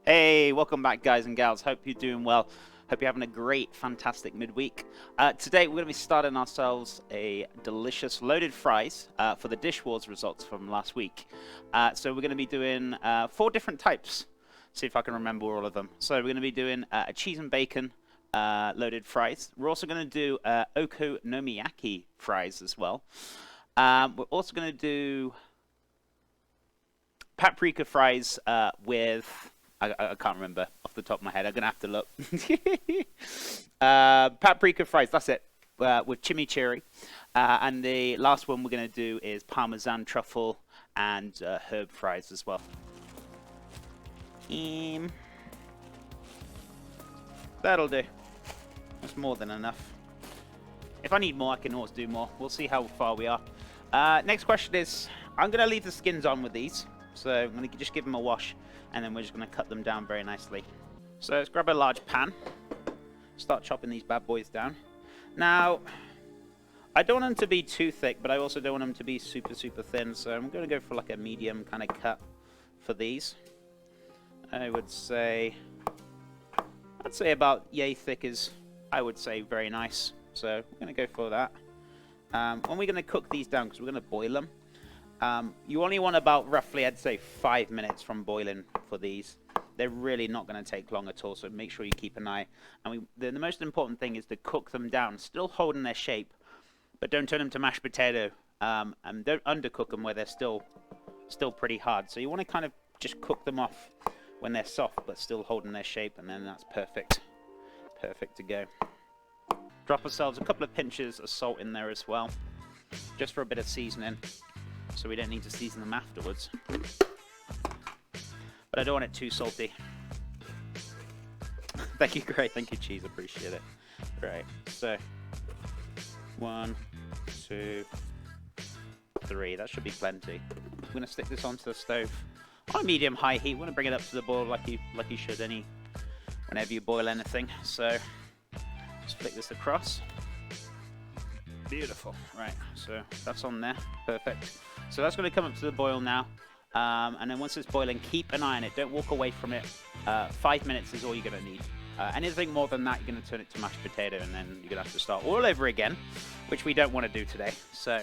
Hey, welcome back, guys and gals. Hope you're doing well. Hope you're having a great, fantastic midweek. Today, we're going to be starting ourselves a delicious loaded fries for the Dish Wars results from last week. So we're going to be doing 4 different types. See if I can remember all of them. So we're going to be doing a cheese and bacon loaded fries. We're also going to do Okonomiyaki fries as well. We're also going to do paprika fries with... I can't remember off the top of my head. I'm going to have to look. Paprika fries, that's it, with chimichurri. And the last one we're going to do is Parmesan, truffle, and herb fries as well. That'll do. That's more than enough. If I need more, I can always do more. We'll see how far we are. Next question is, I'm going to leave the skins on with these. So I'm going to just give them a wash, and then we're just going to cut them down very nicely. So let's grab a large pan, start chopping these bad boys down. Now, I don't want them to be too thick, but I also don't want them to be super, super thin. So I'm going to go for like a medium kind of cut for these. I would say, I'd say about yay thick is, I would say, very nice. So we're going to go for that. And we're going to cook these down because we're going to boil them. You only want about roughly, I'd say, 5 minutes from boiling for these. They're really not going to take long at all, so make sure you keep an eye. And the most important thing is to cook them down, still holding their shape, but don't turn them to mashed potato. And don't undercook them where they're still pretty hard. So you want to kind of just cook them off when they're soft, but still holding their shape, and then that's perfect. Perfect to go. Drop ourselves a couple of pinches of salt in there as well, just for a bit of seasoning. So we don't need to season them afterwards. But I don't want it too salty. Thank you, great. Thank you, cheese. Appreciate it. Right, so 1, 2, 3. That should be plenty. I'm going to stick this onto the stove on medium-high heat. We're going to bring it up to the boil like you should whenever you boil anything. So just flick this across. Beautiful. Right, so that's on there. Perfect. So that's going to come up to the boil now. And then once it's boiling, keep an eye on it. Don't walk away from it. 5 minutes is all you're going to need. Anything more than that, you're going to turn it to mashed potato, and then you're going to have to start all over again, which we don't want to do today. So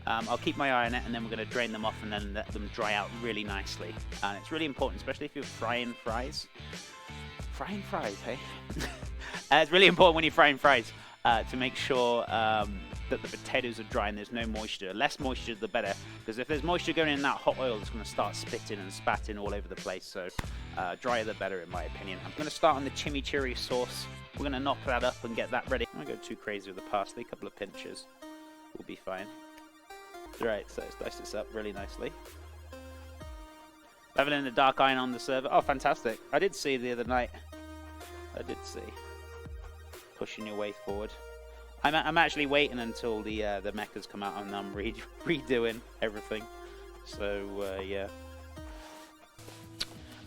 I'll keep my eye on it, and then we're going to drain them off and then let them dry out really nicely. And it's really important, especially if you're frying fries. Frying fries, hey? It's really important when you're frying fries to make sure that the potatoes are dry and there's no moisture. Less moisture, the better, because if there's moisture going in that hot oil, it's going to start spitting and spatting all over the place. So drier the better, in my opinion. I'm going to start on the chimichurri sauce. We're going to knock that up and get that ready. I'm not going to go too crazy with the parsley. A couple of pinches will be fine. Right, so let's dice this up really nicely. Having in the dark iron on the server. Oh, fantastic. I did see the other night. I did see. Pushing your way forward. I'm actually waiting until the mechas come out, and I'm redoing everything. So yeah.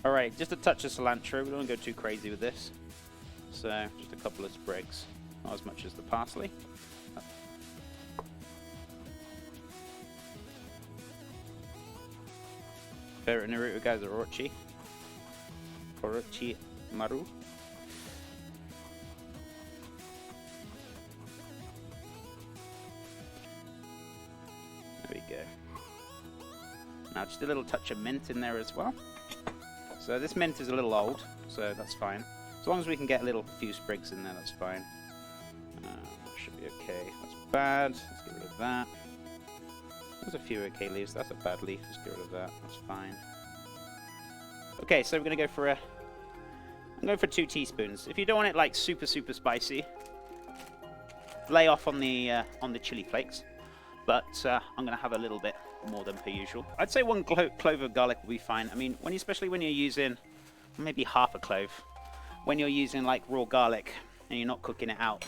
All right, just a touch of cilantro. We don't want to go too crazy with this. So just a couple of sprigs, not as much as the parsley. Favorite Naruto guys are Orochi Maru. There we go. Now just a little touch of mint in there as well. So this mint is a little old, so that's fine. As long as we can get a few sprigs in there, that's fine. Should be okay. That's bad. Let's get rid of that. There's a few okay leaves. That's a bad leaf. Let's get rid of that. That's fine. Okay, so we're gonna go for I'm going for 2 teaspoons. If you don't want it like super spicy, lay off on the chili flakes. But I'm going to have a little bit more than per usual. I'd say 1 clove of garlic will be fine. I mean, especially when you're using maybe half a clove, when you're using like raw garlic and you're not cooking it out,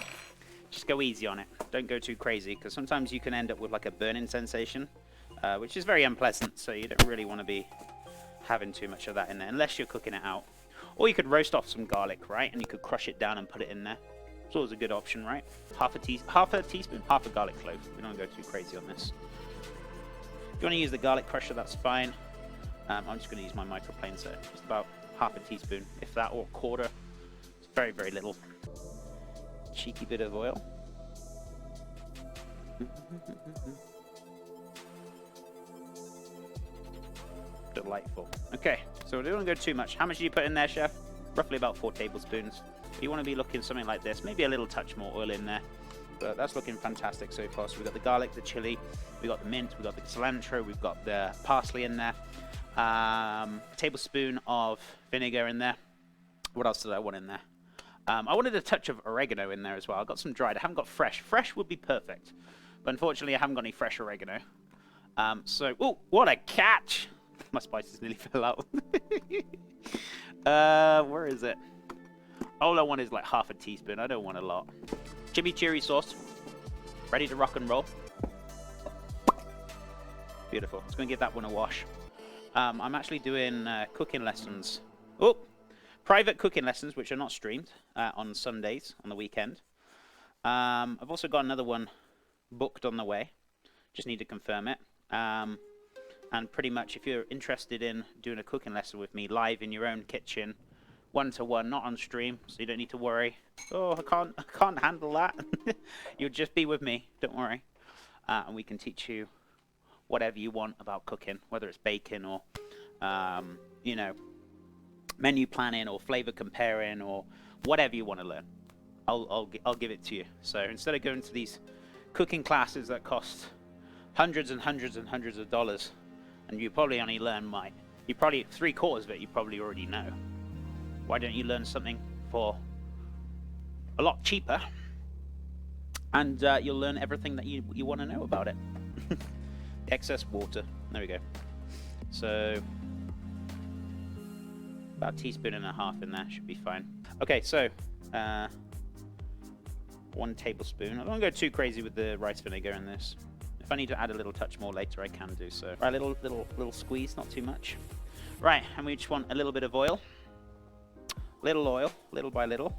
just go easy on it. Don't go too crazy, because sometimes you can end up with like a burning sensation, which is very unpleasant. So you don't really want to be having too much of that in there unless you're cooking it out. Or you could roast off some garlic, right? And you could crush it down and put it in there. It's always a good option, right? Half a teaspoon, half a garlic clove. We don't go too crazy on this. If you want to use the garlic crusher, that's fine. I'm just going to use my microplane, so just about half a teaspoon, if that, or a quarter. It's very, very little. Cheeky bit of oil. Delightful. Okay, so we don't want to go too much. How much do you put in there, chef? Roughly about 4 tablespoons. You want to be looking something like this. Maybe a little touch more oil in there. But that's looking fantastic so far. So we've got the garlic, the chili, we've got the mint, we've got the cilantro, we've got the parsley in there. Tablespoon of vinegar in there. What else did I want in there? I wanted a touch of oregano in there as well. I've got some dried. I haven't got fresh. Fresh would be perfect. But unfortunately, I haven't got any fresh oregano. Oh, what a catch! My spices nearly fell out. Where is it? All I want is like half a teaspoon. I don't want a lot. Chimichurri sauce. Ready to rock and roll. Beautiful. Just going to give that one a wash. I'm actually doing cooking lessons. Oh! Private cooking lessons, which are not streamed, on Sundays, on the weekend. I've also got another one booked on the way. Just need to confirm it. And pretty much, if you're interested in doing a cooking lesson with me live in your own kitchen, one-to-one, not on stream, so you don't need to worry. Oh, I can't handle that. You'll just be with me, don't worry. And we can teach you whatever you want about cooking, whether it's baking or, you know, menu planning or flavor comparing or whatever you want to learn. I'll give it to you. So instead of going to these cooking classes that cost hundreds and hundreds and hundreds of dollars, and you probably only learn you probably 3/4 of it you probably already know. Why don't you learn something for a lot cheaper, and you'll learn everything that you want to know about it. Excess water. There we go. So about a teaspoon and a half in there should be fine. Okay, so 1 tablespoon. I don't want to go too crazy with the rice vinegar in this. If I need to add a little touch more later, I can do so. Right, little squeeze, not too much. Right, and we just want a little bit of oil. Little oil, little by little.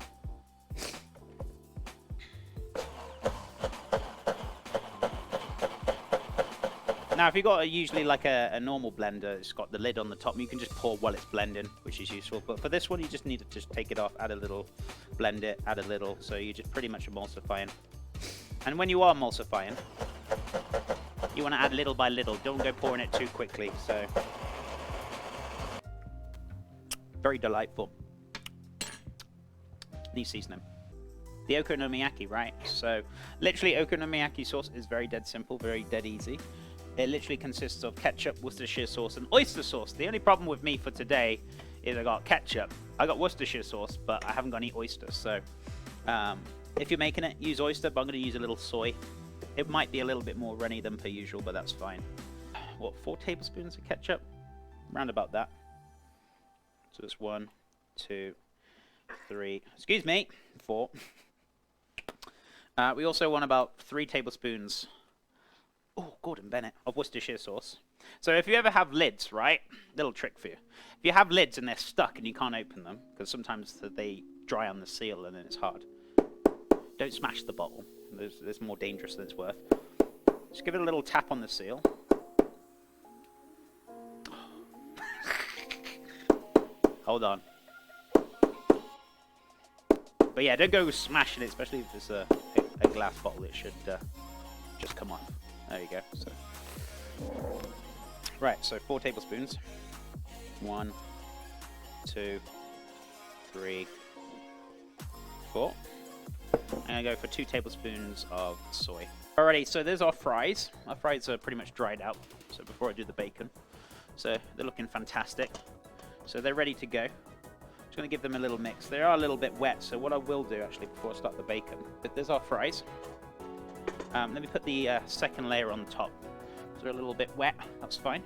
Now, if you've got usually like a normal blender, it's got the lid on the top, you can just pour while it's blending, which is useful. But for this one, you just need to just take it off, add a little, blend it, add a little. So you're just pretty much emulsifying. And when you are emulsifying, you want to add little by little. Don't go pouring it too quickly. So very delightful. Need seasoning. The okonomiyaki, right? So literally, okonomiyaki sauce is very dead simple, very dead easy. It literally consists of ketchup, Worcestershire sauce, and oyster sauce. The only problem with me for today is I got ketchup. I got Worcestershire sauce, but I haven't got any oysters. So if you're making it, use oyster, but I'm going to use a little soy. It might be a little bit more runny than per usual, but that's fine. What, 4 tablespoons of ketchup? Round about that. So it's 1, 2, 3, excuse me, 4. We also want about 3 tablespoons, oh, Gordon Bennett, of Worcestershire sauce. So if you ever have lids, right, little trick for you. If you have lids and they're stuck and you can't open them, because sometimes they dry on the seal and then it's hard, don't smash the bottle. There's more dangerous than it's worth. Just give it a little tap on the seal. Hold on. But yeah, don't go smashing it, especially if it's a glass bottle. It should just come off. There you go. So, right, so 4 tablespoons. 1, 2, 3, 4. I'm going to go for 2 tablespoons of soy. Alrighty, so there's our fries. Our fries are pretty much dried out, so before I do the bacon. So they're looking fantastic. So they're ready to go. Just going to give them a little mix. They are a little bit wet, so what I will do actually before I start the bacon, but there's our fries. Let me put the second layer on top. So they're a little bit wet, that's fine.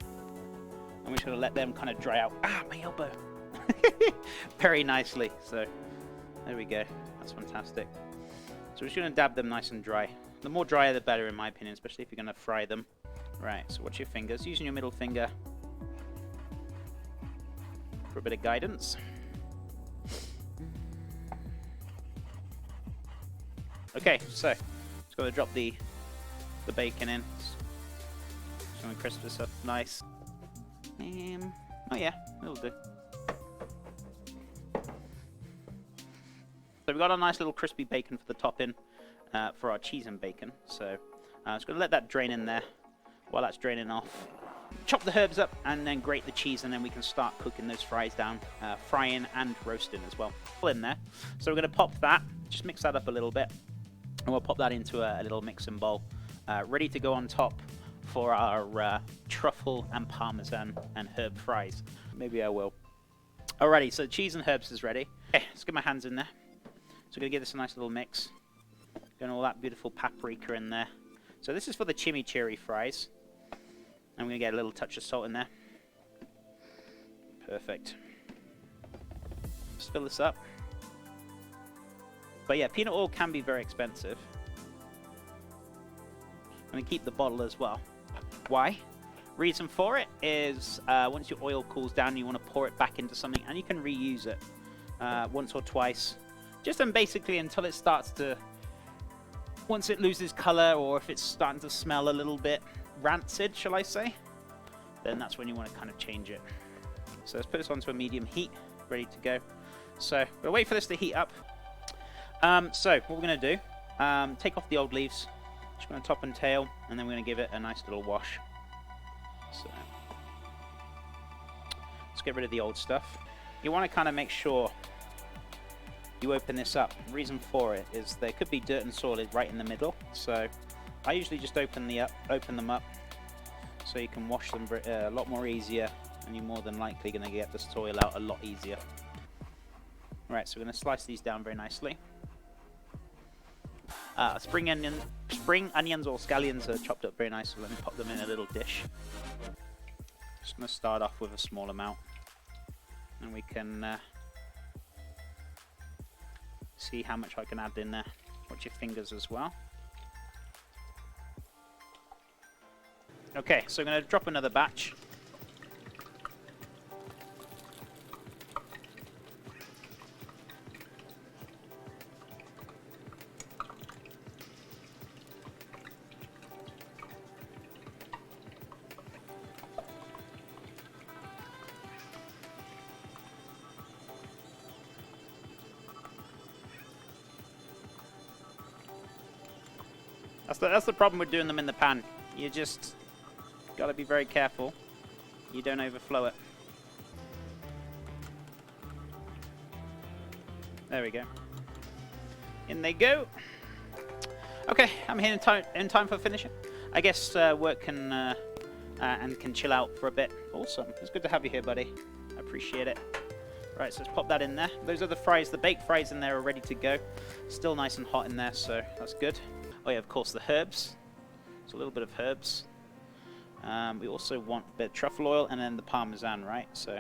And we're just going to let them kind of dry out. Ah, my elbow! Very nicely. So there we go. That's fantastic. So we're just going to dab them nice and dry. The more drier the better in my opinion, especially if you're going to fry them. Right, so watch your fingers. Using your middle finger for a bit of guidance. Okay, so just going to drop the bacon in. Just going to crisp this up nice. Oh yeah, it'll do. So we've got a nice little crispy bacon for the topping for our cheese and bacon. So I'm just going to let that drain in there. While that's draining off, chop the herbs up and then grate the cheese, and then we can start cooking those fries down, frying and roasting as well. All in there. So we're going to pop that, just mix that up a little bit, and we'll pop that into a little mixing bowl, ready to go on top for our truffle and Parmesan and herb fries. Maybe I will. Alrighty, so cheese and herbs is ready. Okay, let's get my hands in there. So we're going to give this a nice little mix. Getting all that beautiful paprika in there. So this is for the chimichurri fries. I'm going to get a little touch of salt in there. Perfect. Just fill this up. But yeah, peanut oil can be very expensive. I'm going to keep the bottle as well. Why? Reason for it is once your oil cools down, you want to pour it back into something, and you can reuse it once or twice. Just basically until it starts to... Once it loses colour, or if it's starting to smell a little bit rancid, shall I say, then that's when you want to kind of change it. So let's put this onto a medium heat, ready to go. So we'll wait for this to heat up. So what we're going to do, take off the old leaves, just going to top and tail, and then we're going to give it a nice little wash. So let's get rid of the old stuff. You want to kind of make sure you open this up. The reason for it is there could be dirt and soil right in the middle, so I usually just open them up so you can wash them a lot more easier, and you're more than likely going to get the soil out a lot easier. Right, so we're going to slice these down very nicely. Spring onions or scallions are chopped up very nicely. Let me pop them in a little dish. Just going to start off with a small amount, and we can see how much I can add in there. Watch your fingers as well. Okay, so I'm going to drop another batch. That's the problem with doing them in the pan. You just got to be very careful you don't overflow it. There we go. In they go. Okay, I'm here in time for finishing. I guess work can chill out for a bit. Awesome. It's good to have you here, buddy. I appreciate it. Right, so let's pop that in there. Those are the fries. The baked fries in there are ready to go. Still nice and hot in there, so that's good. Oh yeah, of course, the herbs. So a little bit of herbs. We also want a bit of truffle oil and then the Parmesan, right? So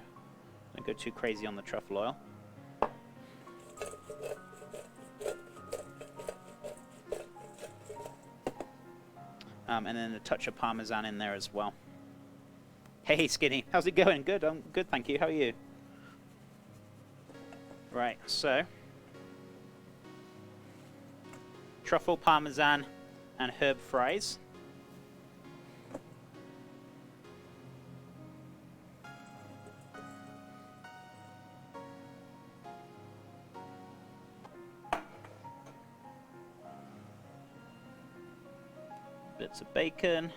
don't go too crazy on the truffle oil. And then a touch of Parmesan in there as well. Hey, Skinny, how's it going? Good, I'm good, thank you. How are you? Right, so truffle, Parmesan, and herb fries. Bits of bacon.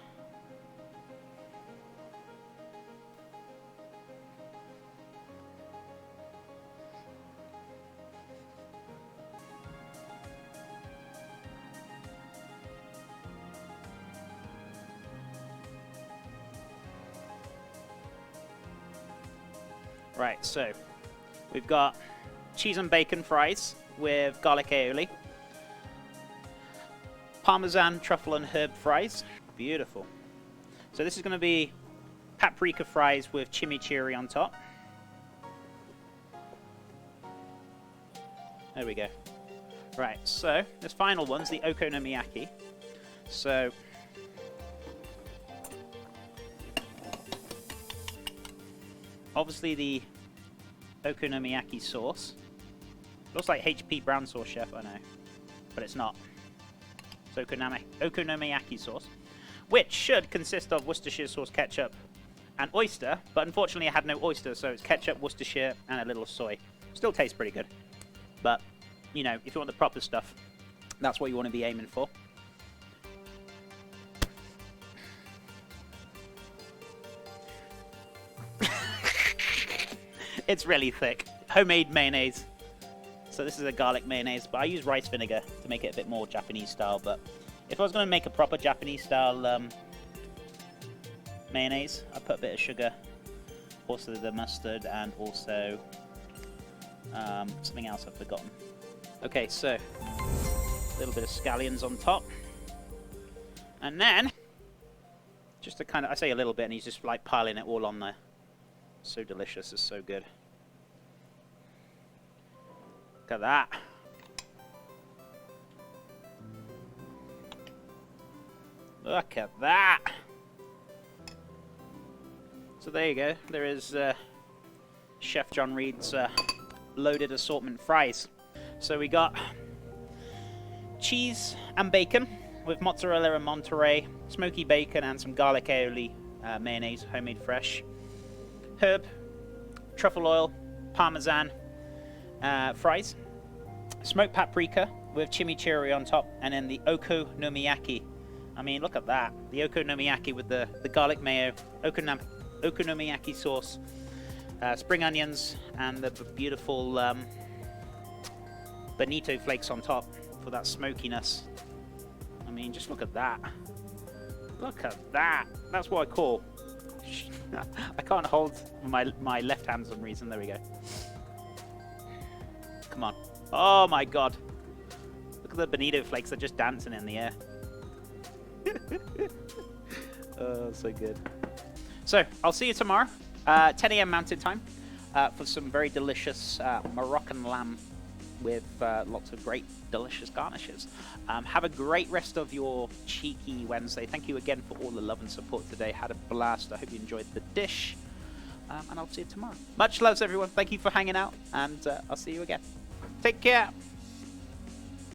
Right, so we've got cheese and bacon fries with garlic aioli, Parmesan, truffle and herb fries. Beautiful. So this is going to be paprika fries with chimichurri on top. There we go. Right, so this final one's the Okonomiyaki. So obviously the Okonomiyaki sauce. Looks like HP brown sauce, chef, I know. But it's not. It's Okonomiyaki sauce. Which should consist of Worcestershire sauce, ketchup, and oyster. But unfortunately I had no oyster, so it's ketchup, Worcestershire, and a little soy. Still tastes pretty good. But you know, if you want the proper stuff, that's what you want to be aiming for. It's really thick. Homemade mayonnaise. So this is a garlic mayonnaise, but I use rice vinegar to make it a bit more Japanese style. But if I was going to make a proper Japanese style mayonnaise, I'd put a bit of sugar, also the mustard, and also something else I've forgotten. Okay, so a little bit of scallions on top. And then, just to kind of, I say a little bit, and he's just like piling it all on there. So delicious, it's so good. Look at that. Look at that. So there you go. There is Chef John Reed's loaded assortment fries. So we got cheese and bacon with mozzarella and Monterey, smoky bacon and some garlic aioli mayonnaise, homemade fresh. Herb, truffle oil, Parmesan fries, smoked paprika with chimichurri on top, and then the Okonomiyaki. I mean, look at that. The Okonomiyaki with the garlic mayo, Okonomiyaki sauce, spring onions, and the beautiful bonito flakes on top for that smokiness. I mean, just look at that. Look at that. That's what I call... I can't hold my left hand for some reason. There we go. Come on. Oh my god. Look at the bonito flakes. They're just dancing in the air. Oh, so good. So, I'll see you tomorrow, 10 a.m. Mountain Time, for some very delicious Moroccan lamb with lots of great, delicious garnishes. Have a great rest of your cheeky Wednesday. Thank you again for all the love and support today. Had a blast. I hope you enjoyed the dish. And I'll see you tomorrow. Much loves, everyone. Thank you for hanging out, and I'll see you again. Take care.